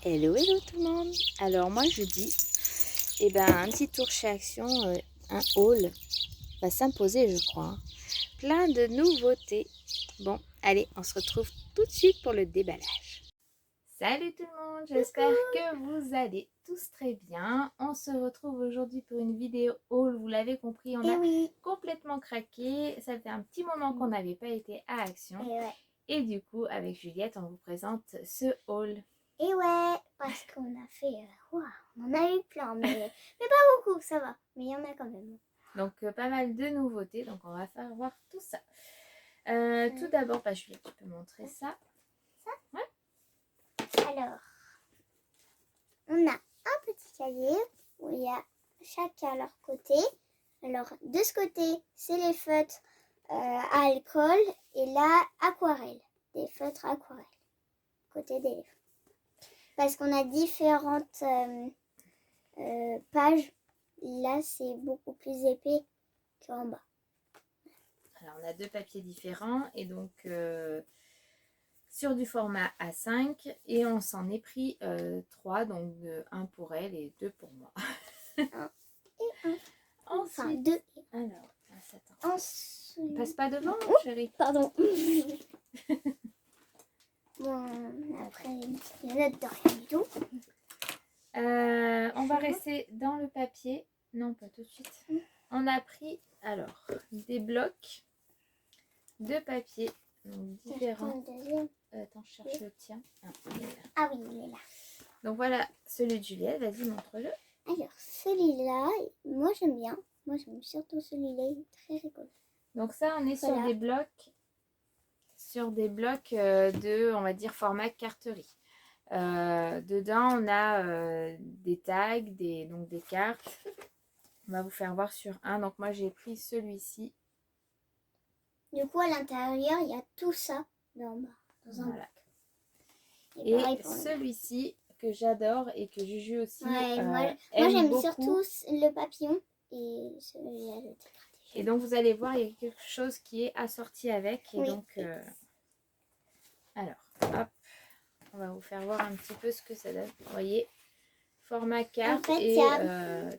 Hello, hello tout le monde. Alors moi je dis, un petit tour chez Action, un haul va s'imposer je crois, hein. Plein de nouveautés. Bon, allez, on se retrouve tout de suite pour le déballage. Salut tout le monde, j'espère que vous allez tous très bien. On se retrouve aujourd'hui pour une vidéo haul, vous l'avez compris, on a complètement craqué. Ça fait un petit moment qu'on n'avait pas été à Action. Et du coup, avec Juliette, on vous présente ce haul. Et ouais, parce qu'on a fait... Wow, on en a eu plein, mais pas beaucoup, ça va. Mais il y en a quand même. Donc, pas mal de nouveautés. Donc, on va faire voir tout ça. Tout d'abord, Juliette, tu peux montrer ça. Ça? Ouais. Alors, on a un petit cahier où il y a chacun à leur côté. Alors, de ce côté, c'est les feutres à alcool et là, aquarelle. Des feutres aquarelle. Côté des livres. Parce qu'on a différentes pages. Là, c'est beaucoup plus épais qu'en bas. Alors, on a deux papiers différents et donc sur du format A5 et on s'en est pris 3, donc un pour elle et 2 pour moi. Un et un. Enfin, 2. Alors, attends. Ensuite... Passe pas devant, chérie. Pardon. Bon, après, il y en a de rien du tout. On va rester dans le papier. Non, pas tout de suite. On a pris, alors, des blocs de papier donc, différents. Attends, je cherche le tien. Ah oui, il est là. Donc voilà, celui de Juliette. Vas-y, montre-le. Alors, celui-là, moi j'aime bien. Moi j'aime surtout celui-là, il est très rigolo. Donc ça, on est sur des blocs, de, on va dire, format carterie. Dedans, on a des tags, donc des cartes. On va vous faire voir sur un. Donc moi, j'ai pris celui-ci. Du coup, à l'intérieur, il y a tout ça dans un bloc. Et celui-ci que j'adore et que Juju aussi moi j'aime surtout le papillon et celui-là, le dégradé. Et donc, vous allez voir, il y a quelque chose qui est assorti avec. Et donc, alors, hop, on va vous faire voir un petit peu ce que ça donne. Vous voyez, format carte et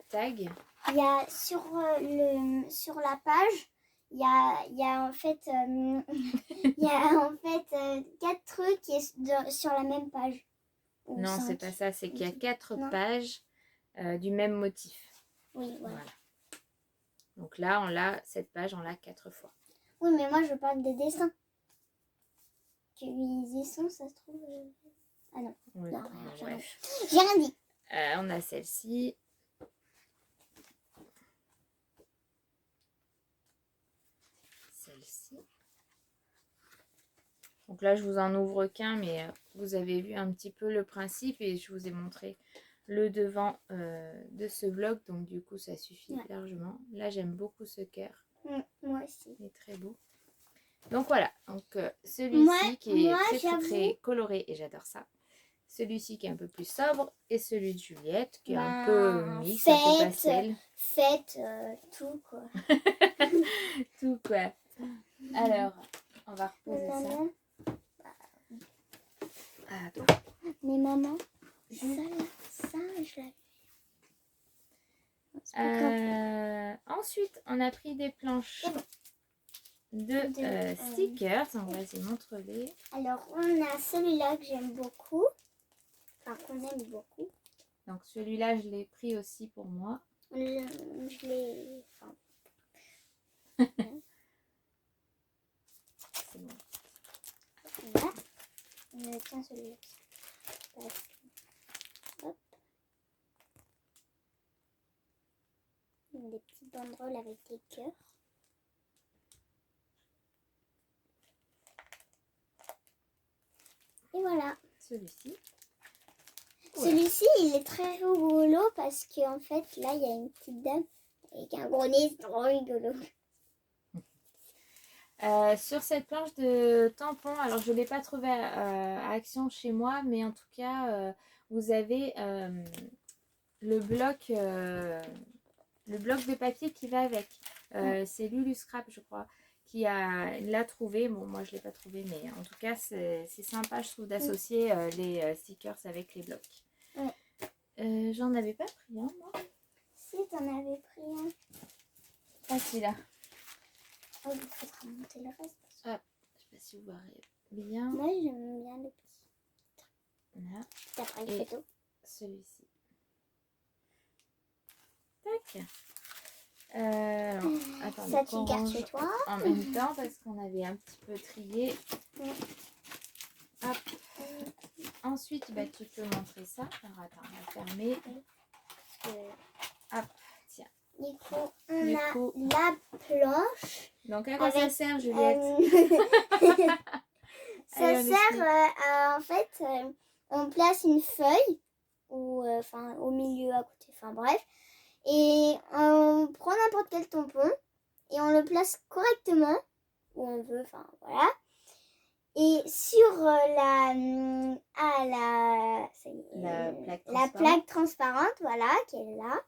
tag. Il y a sur la page, il y a en fait, il y a en fait 4 trucs sur la même page. Non, c'est pas ça, c'est qu'il y a 4 pages du même motif. Oui, voilà. Donc là, cette page, on l'a 4 fois. Oui, mais moi, je parle des dessins. Les dessins, ça se trouve... Ah non, oui, non, j'ai rien dit. On a celle-ci. Celle-ci. Donc là, je vous en ouvre qu'un, mais vous avez vu un petit peu le principe et je vous ai montré le devant de ce bloc. Donc du coup, ça suffit largement. Là, j'aime beaucoup ce cœur. Moi aussi. Il est très beau. Donc voilà, donc celui-ci qui est très coloré et j'adore ça. Celui-ci qui est un peu plus sobre et celui de Juliette qui est un peu mix, un peu pastel. Faites tout quoi. Tout quoi. Alors, on va reposer ça. Ah, attends. Mais maman, ça je l'avais. Ensuite, on a pris des planches de stickers. Vas-y, montre-les. Alors, on a celui-là que j'aime beaucoup. Enfin, qu'on aime beaucoup. Donc, celui-là, je l'ai pris aussi pour moi. Je l'ai... Enfin... C'est bon. Voilà. Tiens, celui-là. Hop. Des petites banderoles avec des cœurs. Et voilà. Celui-ci. Celui-ci, il est très rigolo parce qu'en fait, là, il y a une petite dame avec un gros nez, c'est trop rigolo. Sur cette planche de tampons, alors je ne l'ai pas trouvé à Action chez moi, mais en tout cas, vous avez le bloc de papier qui va avec. C'est Lulu Scrap, je crois, qui l'a trouvé. Bon, moi je l'ai pas trouvé, mais en tout cas c'est sympa, je trouve, d'associer les stickers avec les blocs. Ouais. J'en avais pas pris un, moi. Si, t'en avais pris un. Ah, celui-là. Oh, il faudra monter le reste. Ah, je sais pas si vous verrez bien. Moi, j'aime bien le petit. Là. T'as pris Et le photo. celui-ci. Tac. Alors, attendez, Ça, tu qu'on gardes range chez toi. en même temps parce qu'on avait un petit peu trié. Hop. Ensuite, bah, tu peux montrer ça. Alors, attends, on va fermer. Hop, tiens. Du coup, on Du a coup. la planche. Donc, à quoi ça Avec, sert, Juliette? Ça Allez, on sert explique. en fait, on place une feuille ou au milieu à côté, enfin bref, et on prend n'importe quel tampon et on le place correctement où on veut, enfin voilà. Et sur la plaque transparente, voilà, qui est là,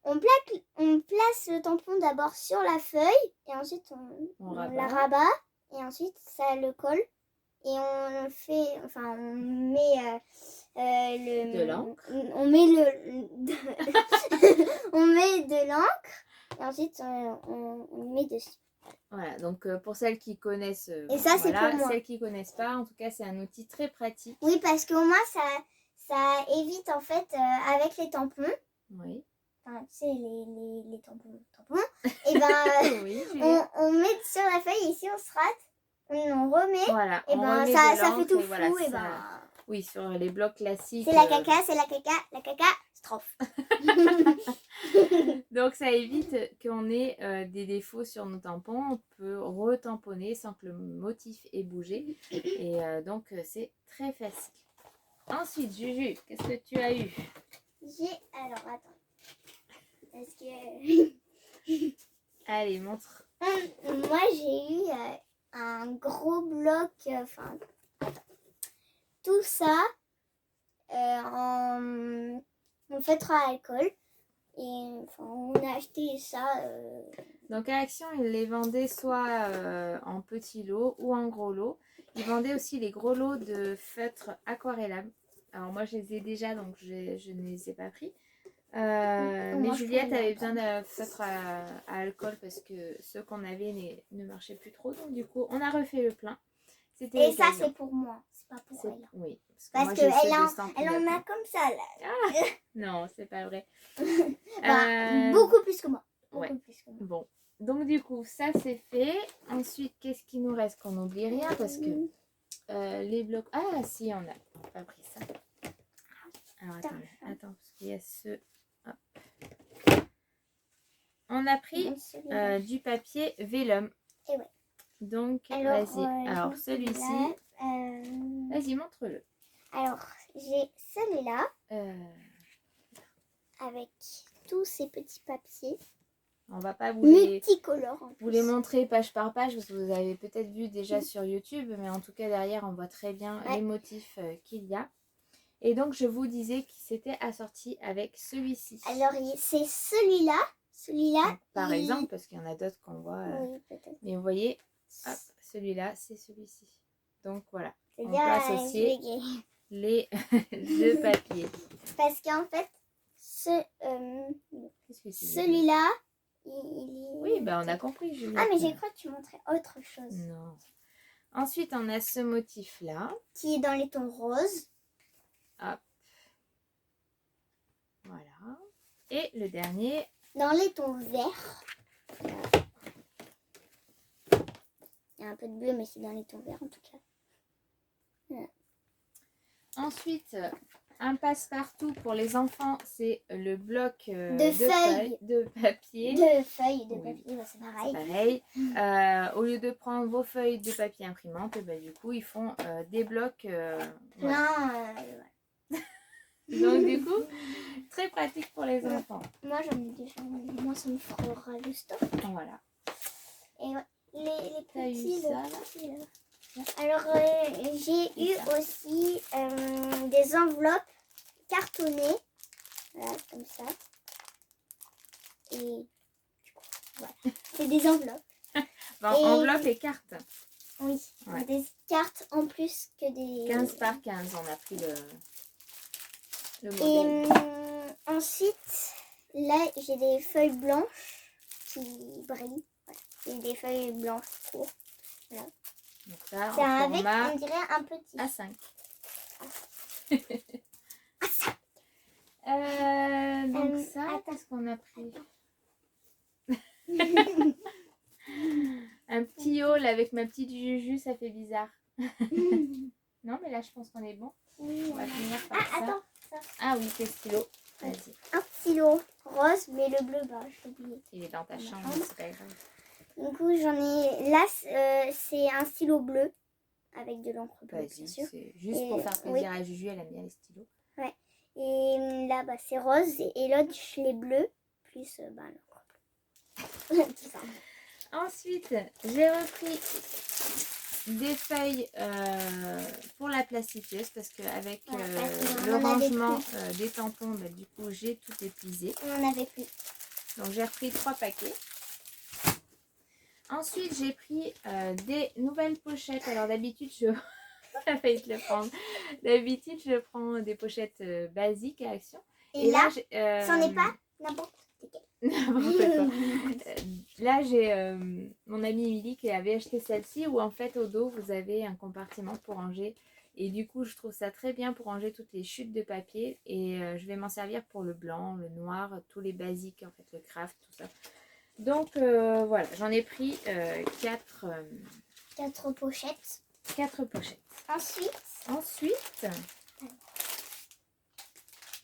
on place le tampon d'abord sur la feuille et ensuite on la rabat et ensuite ça le colle. Et on fait, enfin, on met de l'encre. On met on met de l'encre et ensuite on met dessus. Voilà, donc pour celles qui connaissent, et ça, c'est pour moi. Celles qui connaissent pas, en tout cas, c'est un outil très pratique. Oui, parce qu'au moins ça évite en fait avec les tampons. Oui. Enfin, tu sais, les tampons. Et ben, oui, on met sur la feuille ici, on se rate. On remet, voilà, et ben ça fait tout flou, voilà, et ben... Oui, sur les blocs classiques. C'est la caca, strophe. Donc ça évite qu'on ait des défauts sur nos tampons. On peut retamponner sans que le motif ait bougé. Et donc c'est très facile. Ensuite, Juju, qu'est-ce que tu as eu? Alors, attends. Est-ce que... Allez, montre. Moi, j'ai eu... un gros bloc, enfin, tout ça en feutre à alcool. Et enfin, on a acheté ça. Donc à Action, ils les vendaient soit en petits lots ou en gros lots. Ils vendaient aussi les gros lots de feutres aquarellables. Alors moi, je les ai déjà, donc je ne les ai pas pris. Mais Juliette avait besoin d'un feutre à alcool parce que ceux qu'on avait ne marchaient plus trop. Donc du coup, on a refait le plein. Et ça, c'est pour moi. C'est pas pour elle. Oui. Parce qu'elle en a comme ça, là. Ah, non, c'est pas vrai. Beaucoup plus que moi. Ouais. Bon. Donc du coup, ça c'est fait. Ensuite, qu'est-ce qui nous reste qu'on n'oublie rien? Parce que les blocs... Ah si, on a pas pris ça. Alors attends, parce qu'il y a ce... Hop. On a pris du papier vélum. Et ouais. Donc, vas-y. Alors, celui-ci, vas-y, montre-le. Alors, j'ai celui-là avec tous ces petits papiers. On va pas multicolores. Vous les montrer page par page parce que vous avez peut-être vu déjà sur YouTube, mais en tout cas derrière, on voit très bien les motifs qu'il y a. Et donc, je vous disais qu'il s'était assorti avec celui-ci. Alors, c'est celui-là. Donc, par exemple, parce qu'il y en a d'autres qu'on voit. Oui, peut-être. Mais vous voyez, hop, celui-là, c'est celui-ci. Donc, voilà. On peut associer les deux papiers. Parce qu'en fait, celui-là, Oui, ben on a compris, Juliette. Ah, mais j'ai cru que tu montrais autre chose. Non. Ensuite, on a ce motif-là. Qui est dans les tons roses. Hop. Voilà. Et le dernier. Dans les tons verts. Il y a un peu de bleu, mais c'est dans les tons verts en tout cas. Voilà. Ensuite, un passe-partout pour les enfants, c'est le bloc de feuilles de papier. De feuilles de papier, bah, c'est pareil. Au lieu de prendre vos feuilles de papier imprimante, bah, du coup, ils font des blocs. Voilà. Donc, du coup, très pratique pour les enfants. Moi, j'en ai déjà. Moi, ça me fera le stock. Voilà. Et les petits. Ça, là. Alors, j'ai eu aussi des enveloppes cartonnées. Voilà, comme ça. Et du coup, voilà. C'est des enveloppes. Enfin, Et- enveloppe et carte. Oui, Ouais. des cartes en plus que des... 15 par 15, on a pris le Et modèle. ensuite, là, j'ai des feuilles blanches qui brillent. Voilà. J'ai des feuilles blanches courtes. Voilà. Donc ça, C'est en avec, format on dirait, un petit. A5. Donc ça, attends. qu'est-ce qu'on a pris? Un petit haul avec ma petite Juju, ça fait bizarre. Non, mais là, je pense qu'on est bon. On va finir par ça. Attends. Ah oui, c'est stylo. Vas-y. Un stylo rose, mais le bleu, bah, j'ai oublié. Il est dans ta chambre, c'est pas grave. Du coup, j'en ai... Là, c'est un stylo bleu avec de l'encre bleue, bien Vas-y, sûr. c'est juste Et, pour faire plaisir à Juju, elle aime bien les stylos. Et là, bah, c'est rose. Et l'autre, je l'ai bleu, plus bah, l'encre bleue. Tout ça. Ensuite, j'ai repris des feuilles pour la plasticieuse parce qu'avec le rangement des tampons, bah, du coup, j'ai tout épuisé. On n'en avait plus. Donc, j'ai repris 3 paquets. Ensuite, j'ai pris des nouvelles pochettes. Alors, d'habitude, je... j'ai failli te le prendre. D'habitude, je prends des pochettes basiques à Action. Et là, c'en est pas n'importe quel. N'importe quoi. Là, j'ai mon amie Émilie qui avait acheté celle-ci où en fait au dos vous avez un compartiment pour ranger et du coup je trouve ça très bien pour ranger toutes les chutes de papier et je vais m'en servir pour le blanc, le noir, tous les basiques en fait, le craft, tout ça. Donc voilà, j'en ai pris 4 pochettes. 4 pochettes. Ensuite,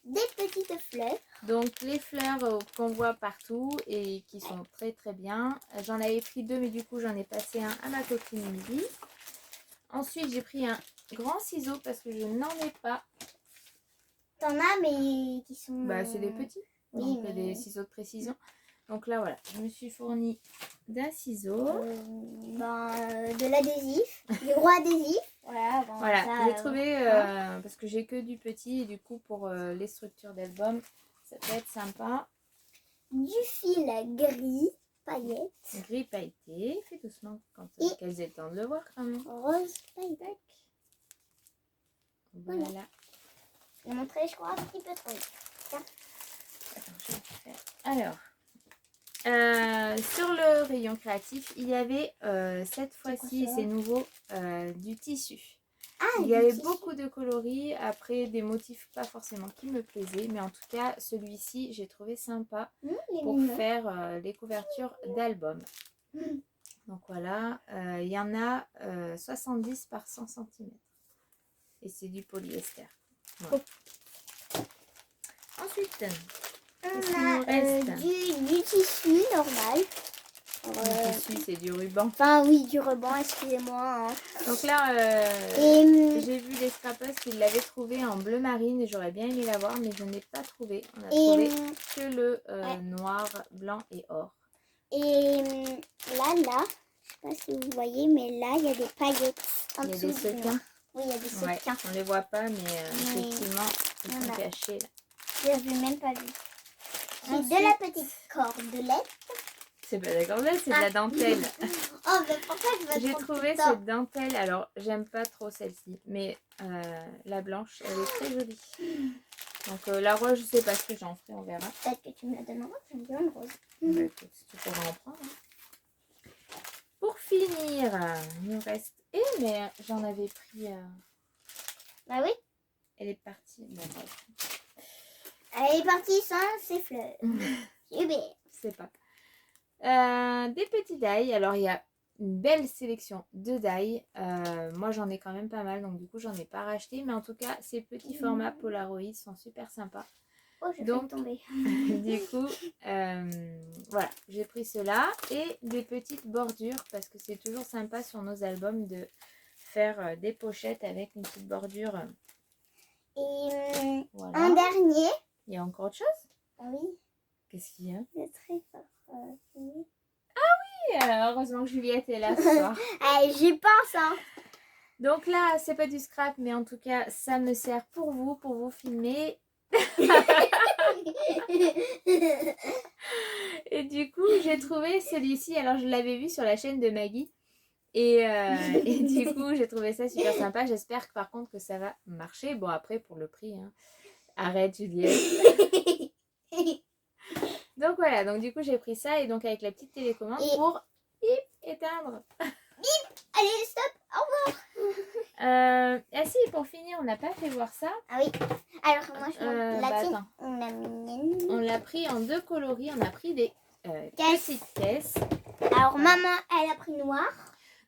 des petites fleurs. donc les fleurs qu'on voit partout et qui sont très très bien. J'en avais pris 2 mais du coup j'en ai passé un à ma copine Émilie. Ensuite j'ai pris un grand ciseau parce que je n'en ai pas. T'en as mais qui sont... Bah c'est des petits, oui, donc mais... des ciseaux de précision. Donc là voilà, je me suis fournie d'un ciseau. De l'adhésif, du gros adhésif. Voilà, bon, voilà, j'ai trouvé hein. parce que j'ai que du petit et du coup pour les structures d'album ça peut être sympa. Du fil gris paillettes. Gris pailleté, fais doucement quand qu'elles aient le temps de le voir quand même. Rose paillettes. Voilà. Je vais montrer, je crois, un petit peu trop. Tiens. Attends, je vais faire. Alors, sur le rayon créatif, il y avait cette fois-ci, c'est nouveau, du tissu. Il y avait beaucoup de coloris, après des motifs pas forcément qui me plaisaient, mais en tout cas, celui-ci, j'ai trouvé sympa pour faire les couvertures d'albums. Donc voilà, il y en a 70 par 100 cm. Et c'est du polyester. Voilà. Ensuite, qu'est-ce qu'il nous reste? Du tissu normal. Le tissu, c'est du ruban. Enfin oui, du ruban, excusez-moi. Hein. Donc là, j'ai vu des scrappers qui l'avaient trouvé en bleu marine et j'aurais bien aimé l'avoir, mais je n'ai pas trouvé. On a trouvé que le noir, blanc et or. Et là, je sais pas si vous voyez, mais là, il y a des paillettes. Il y a des sequins. Oui, il y a des sequins. Ouais, on ne les voit pas, mais effectivement, ils sont cachés là. Je l'avais même pas vu. C'est de la petite cordelette. C'est pas de la cordelette, c'est de la dentelle. Oh, mais pourquoi je vais J'ai trouvé cette dentelle, alors j'aime pas trop celle-ci, mais la blanche, elle est très jolie. Donc la rose, je sais pas ce que j'en ferai, on verra. Peut-être que tu me la donneras, j'aime bien le rose. Bah, écoute, tu pourras en prendre. Hein. Pour finir, il nous reste... mais j'en avais pris... Bah oui. Elle est partie. Bon, bref. Elle est partie sans ses fleurs. C'est pas. Des petits die. Alors, il y a une belle sélection de die. Moi, j'en ai quand même pas mal. Donc, du coup, j'en ai pas racheté. Mais en tout cas, ces petits formats Polaroid sont super sympas. Oh, je vais tomber. Du coup, voilà. J'ai pris cela. Et des petites bordures. Parce que c'est toujours sympa sur nos albums de faire des pochettes avec une petite bordure. Et voilà. un dernier. Il y a encore autre chose? Oui. Qu'est-ce qu'il y a? C'est très fort. Oui, heureusement que Juliette est là ce soir. Allez, j'y pense, hein. Donc là, c'est pas du scrap, mais en tout cas, ça me sert pour vous filmer. Et du coup, j'ai trouvé celui-ci. Alors, je l'avais vu sur la chaîne de Maggie. Et du coup, j'ai trouvé ça super sympa. J'espère que par contre que ça va marcher. Bon, après, pour le prix, hein. Arrête, Juliette. Donc voilà, donc du coup, j'ai pris ça et donc avec la petite télécommande pour éteindre. Allez, stop, au revoir. Ah si, pour finir, on n'a pas fait voir ça. Ah oui. Alors, moi, je montre la tienne. Attends. On On l'a pris en 2 coloris. On a pris des petites caisses. Alors, maman, elle a pris noir.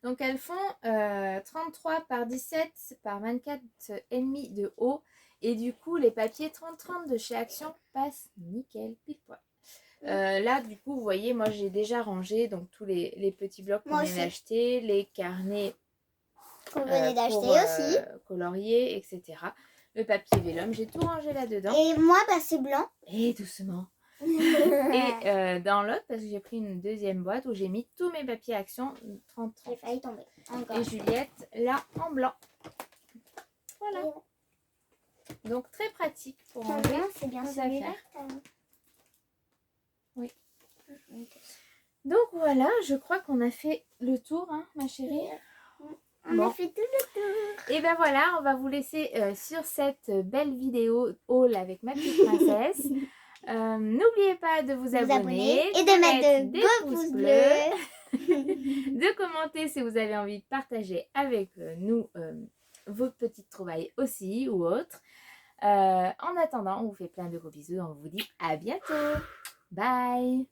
Donc, elles font 33 par 17 par 24 et demi de haut. Et du coup, les papiers 30-30 de chez Action passent nickel, pile poil. Là, du coup, vous voyez, moi, j'ai déjà rangé donc tous les petits blocs qu'on vient d'acheter, les carnets qu'on venait d'acheter aussi, colorier, etc. Le papier vélum, j'ai tout rangé là-dedans. Et moi, bah, c'est blanc. Et doucement. Et dans l'autre, parce que j'ai pris une deuxième boîte où j'ai mis tous mes papiers Action 30. J'ai failli tomber. Encore. Et Juliette, là, en blanc. Voilà. Donc, très pratique pour ranger. C'est bien nos celui-là. affaires. Oui. Donc voilà, je crois qu'on a fait le tour, hein, ma chérie. On a fait tout le tour. Et ben voilà, on va vous laisser sur cette belle vidéo haul avec ma petite princesse. N'oubliez pas de vous abonner et de mettre des beaux pouces bleus. de commenter si vous avez envie de partager avec nous vos petites trouvailles aussi ou autres. En attendant, on vous fait plein de gros bisous. On vous dit à bientôt. Bye.